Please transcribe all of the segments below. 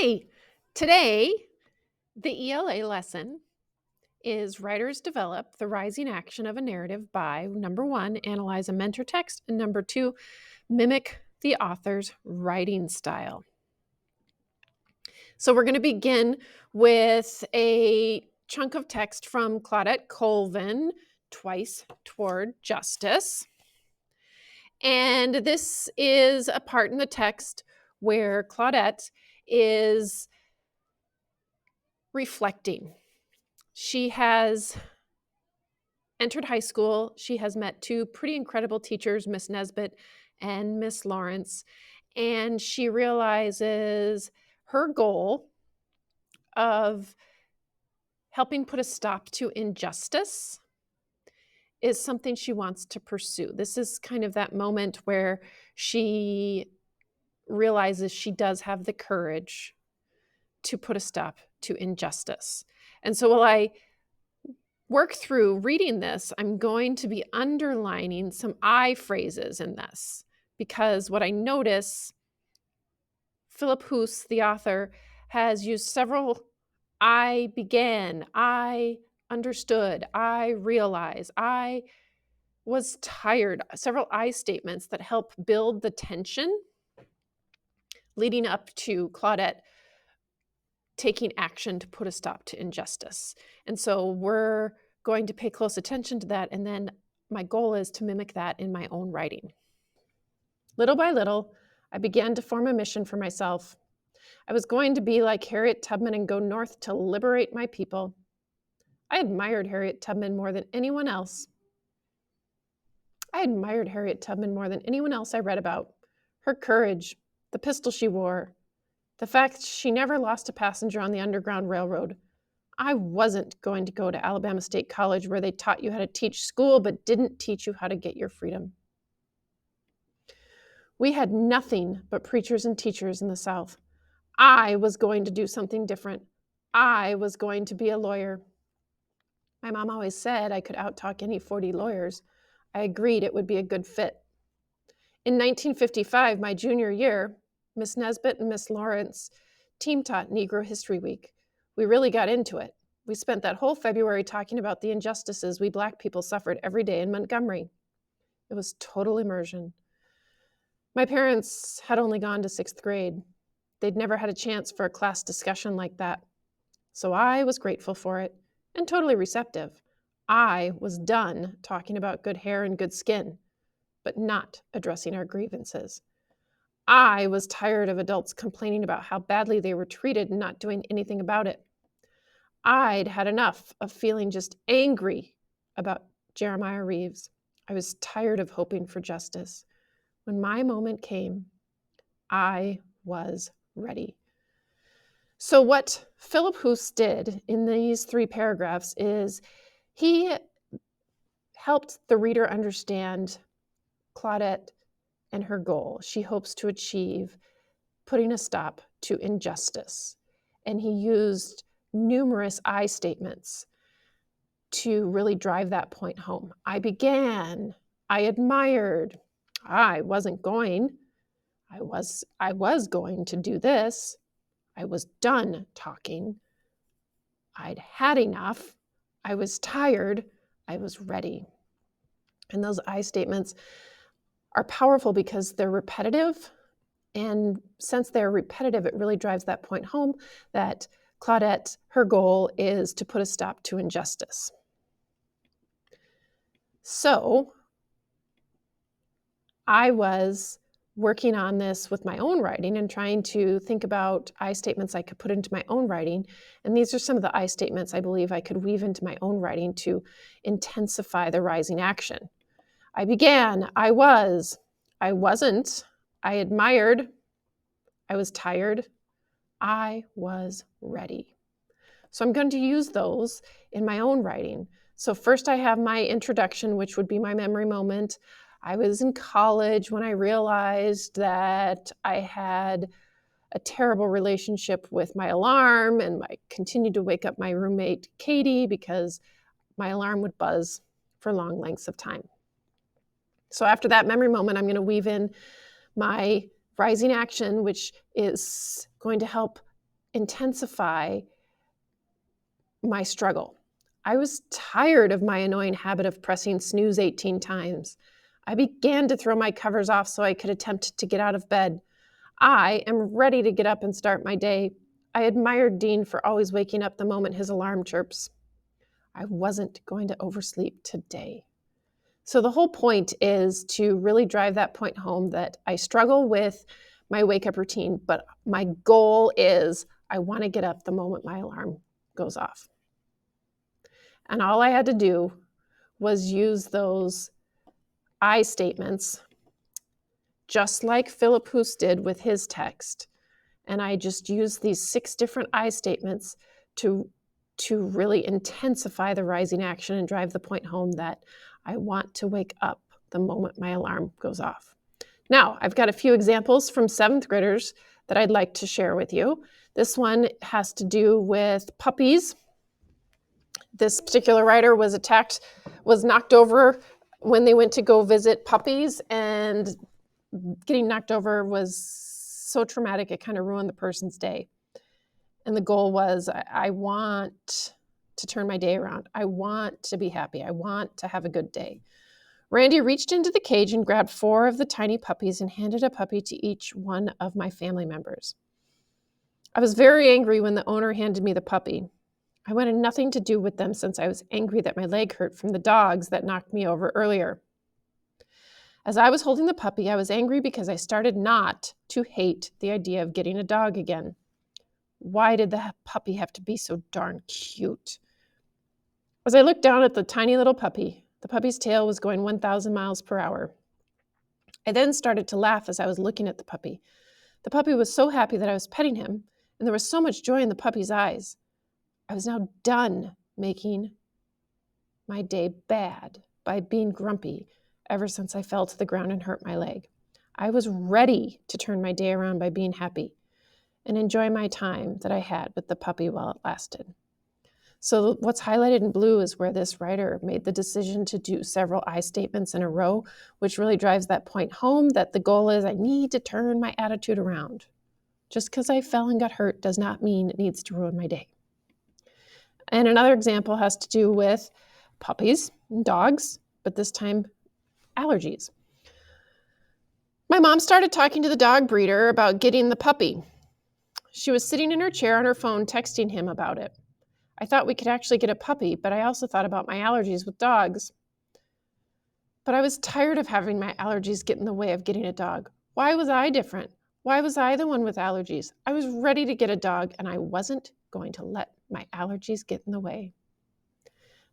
Hi. Today, the ELA lesson is writers develop the rising action of a narrative by number one, analyze a mentor text, and number two, mimic the author's writing style. So we're going to begin with a chunk of text from Claudette Colvin, Twice Toward Justice. And this is a part in the text where Claudette is reflecting. She has entered high school. She has met two pretty incredible teachers, Miss Nesbitt and Miss Lawrence, and she realizes her goal of helping put a stop to injustice is something she wants to pursue. This is kind of that moment where she realizes she does have the courage to put a stop to injustice. And so while I work through reading this, I'm going to be underlining some I phrases in this because what I notice, Philip Hoos, the author, has used several I began, I understood, I realize, I was tired, several I statements that help build the tension leading up to Claudette taking action to put a stop to injustice. And so we're going to pay close attention to that. And then my goal is to mimic that in my own writing. Little by little, I began to form a mission for myself. I was going to be like Harriet Tubman and go north to liberate my people. I admired Harriet Tubman more than anyone else. I read about. Her courage, the pistol she wore, the fact she never lost a passenger on the Underground Railroad. I wasn't going to go to Alabama State College where they taught you how to teach school but didn't teach you how to get your freedom. We had nothing but preachers and teachers in the South. I was going to do something different. I was going to be a lawyer. My mom always said I could outtalk any 40 lawyers. I agreed it would be a good fit. In 1955, my junior year, Miss Nesbitt and Miss Lawrence team taught Negro History Week. We really got into it. We spent that whole February talking about the injustices we Black people suffered every day in Montgomery. It was total immersion. My parents had only gone to 6th grade. They'd never had a chance for a class discussion like that. So I was grateful for it and totally receptive. I was done talking about good hair and good skin, but not addressing our grievances. I was tired of adults complaining about how badly they were treated and not doing anything about it. I'd had enough of feeling just angry about Jeremiah Reeves. I was tired of hoping for justice. When my moment came, I was ready. So what Philip Hoos did in these 3 paragraphs is he helped the reader understand Claudette and her goal. She hopes to achieve putting a stop to injustice. And he used numerous I statements to really drive that point home. I began, I admired, I wasn't going, I was going to do this. I was done talking. I'd had enough. I was tired. I was ready. And those I statements are powerful because they're repetitive. And since they're repetitive, it really drives that point home that Claudette, her goal is to put a stop to injustice. So I was working on this with my own writing and trying to think about I statements I could put into my own writing. And these are some of the I statements I believe I could weave into my own writing to intensify the rising action. I began, I was, I wasn't, I admired, I was tired, I was ready. So I'm going to use those in my own writing. So first I have my introduction, which would be my memory moment. I was in college when I realized that I had a terrible relationship with my alarm, and I continued to wake up my roommate, Katie, because my alarm would buzz for long lengths of time. So after that memory moment, I'm going to weave in my rising action, which is going to help intensify my struggle. I was tired of my annoying habit of pressing snooze 18 times. I began to throw my covers off so I could attempt to get out of bed. I am ready to get up and start my day. I admired Dean for always waking up the moment his alarm chirps. I wasn't going to oversleep today. So the whole point is to really drive that point home that I struggle with my wake-up routine, but my goal is I want to get up the moment my alarm goes off. And all I had to do was use those I statements, just like Philip Hoos did with his text. And I just used these 6 different I statements to really intensify the rising action and drive the point home that I want to wake up the moment my alarm goes off. Now, I've got a few examples from 7th graders that I'd like to share with you. This one has to do with puppies. This particular writer was knocked over when they went to go visit puppies, and getting knocked over was so traumatic it kind of ruined the person's day. And the goal was, I want to turn my day around. I want to be happy. I want to have a good day. Randy reached into the cage and grabbed 4 of the tiny puppies and handed a puppy to each one of my family members. I was very angry when the owner handed me the puppy. I wanted nothing to do with them since I was angry that my leg hurt from the dogs that knocked me over earlier. As I was holding the puppy, I was angry because I started not to hate the idea of getting a dog again. Why did the puppy have to be so darn cute? As I looked down at the tiny little puppy, the puppy's tail was going 1,000 miles per hour. I then started to laugh as I was looking at the puppy. The puppy was so happy that I was petting him, and there was so much joy in the puppy's eyes. I was now done making my day bad by being grumpy ever since I fell to the ground and hurt my leg. I was ready to turn my day around by being happy and enjoy my time that I had with the puppy while it lasted. So what's highlighted in blue is where this writer made the decision to do several I statements in a row, which really drives that point home that the goal is I need to turn my attitude around. Just because I fell and got hurt does not mean it needs to ruin my day. And another example has to do with puppies and dogs, but this time allergies. My mom started talking to the dog breeder about getting the puppy. She was sitting in her chair on her phone texting him about it. I thought we could actually get a puppy, but I also thought about my allergies with dogs. But I was tired of having my allergies get in the way of getting a dog. Why was I different? Why was I the one with allergies? I was ready to get a dog, and I wasn't going to let my allergies get in the way.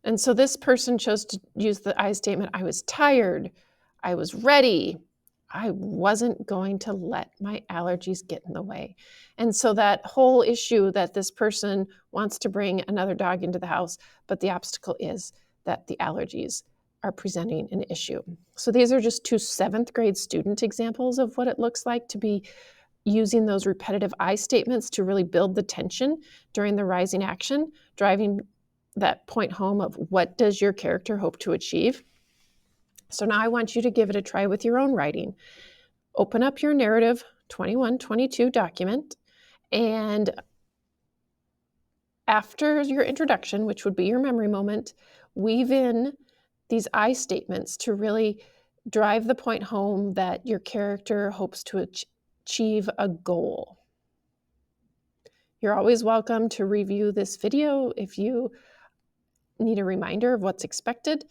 And so this person chose to use the I statement. I was tired. I was ready. I wasn't going to let my allergies get in the way. And so that whole issue that this person wants to bring another dog into the house, but the obstacle is that the allergies are presenting an issue. So these are just 2 7th grade student examples of what it looks like to be using those repetitive I statements to really build the tension during the rising action, driving that point home of what does your character hope to achieve. So now I want you to give it a try with your own writing. Open up your narrative 21-22 document, and after your introduction, which would be your memory moment, weave in these I statements to really drive the point home that your character hopes to achieve a goal. You're always welcome to review this video if you need a reminder of what's expected.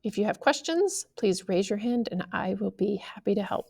If you have questions, please raise your hand and I will be happy to help.